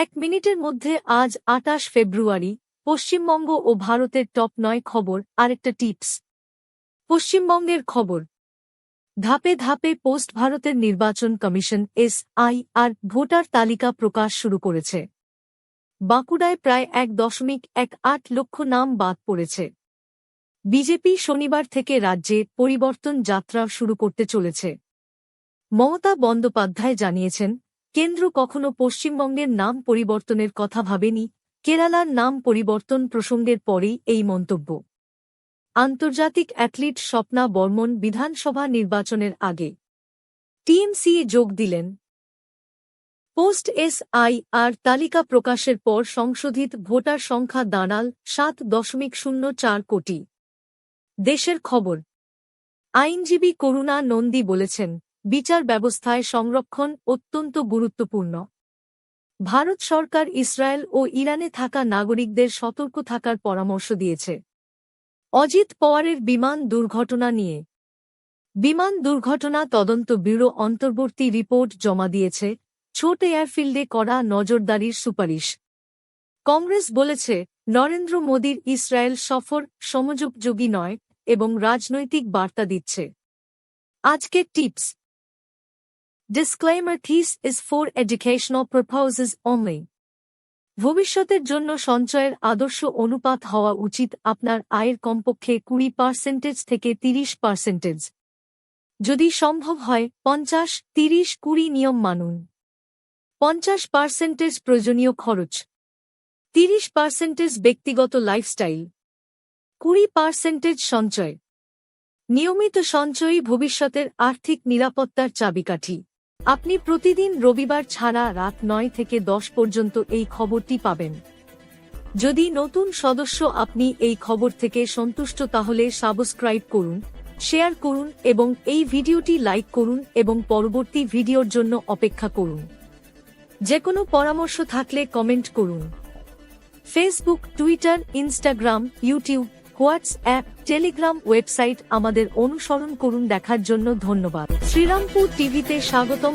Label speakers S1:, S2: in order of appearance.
S1: এক মিনিটের মধ্যে আজ ২৮ ফেব্রুয়ারি পশ্চিমবঙ্গ ও ভারতের টপ ৯ খবর। আরেকটা টিপস, পশ্চিমবঙ্গের খবর। ধাপে ধাপে পোস্ট ভারতের নির্বাচন কমিশন SIR ভোটার তালিকা প্রকাশ শুরু করেছে। বাঁকুড়ায় প্রায় ১.১৮ লক্ষ নাম বাদ পড়েছে। বিজেপি শনিবার থেকে রাজ্যে পরিবর্তন যাত্রা শুরু করতে চলেছে। মমতা বন্দ্যোপাধ্যায় জানিয়েছেন, কেন্দ্র কখনো পশ্চিমবঙ্গের নাম পরিবর্তনের কথা ভাবেনি। কেরালার নাম পরিবর্তন প্রসঙ্গের পরেই এই মন্তব্য। আন্তর্জাতিক অ্যাথলিট স্বপ্না বর্মন বিধানসভা নির্বাচনের আগে টিএমসি যোগ দিলেন। পোস্ট SIR তালিকা প্রকাশের পর সংশোধিত ভোটার সংখ্যা দাঁড়াল ৭.০৪ কোটি। দেশের খবর। আইনজীবী করুণা নন্দী বলেছেন, বিচার ব্যবস্থায় সংরক্ষণ অত্যন্ত গুরুত্বপূর্ণ। ভারত সরকার ইসরায়েল ও ইরানে থাকা নাগরিকদের সতর্ক থাকার পরামর্শ দিয়েছে। অজিত পাওয়ারের বিমান দুর্ঘটনা নিয়ে বিমান দুর্ঘটনা তদন্ত ব্যুরো অন্তর্বর্তী রিপোর্ট জমা দিয়েছে। ছোট এয়ারফিল্ডে করা নজরদারির সুপারিশ। কংগ্রেস বলেছে, নরেন্দ্র মোদীর ইসরায়েল সফর সমযোপযোগী নয় এবং রাজনৈতিক বার্তা দিচ্ছে। আজকের tips. Disclaimer: This is for educational purposes only. ভবিষ্যতের জন্য সঞ্চয়ের আদর্শ অনুপাত হওয়া উচিত আপনার আয়ের কমপক্ষে 20% থেকে 30%। যদি সম্ভব হয় 50-30-20 নিয়ম মানুন। 50% প্রয়োজনীয় খরচ, 30% ব্যক্তিগত লাইফস্টাইল, 20% সঞ্চয়। নিয়মিত সঞ্চয়ই ভবিষ্যতের আর্থিক নিরাপত্তার চাবিকাঠি। আপনি প্রতিদিন রবিবার ছাড়া রাত ৯ থেকে ১০ পর্যন্ত এই খবরটি পাবেন। যদি নতুন সদস্য আপনি এই খবর থেকে সন্তুষ্ট তাহলে সাবস্ক্রাইব করুন, শেয়ার করুন এবং এই ভিডিওটি লাইক করুন এবং পরবর্তী ভিডিওর জন্য অপেক্ষা করুন। যেকোনো পরামর্শ থাকলে কমেন্ট করুন। Facebook, Twitter, Instagram, YouTube, WhatsApp, Telegram, website আমাদের অনুসরণ করুন। দেখার জন্য ধন্যবাদ। শ্রীরামপুর টিভিতে স্বাগতম।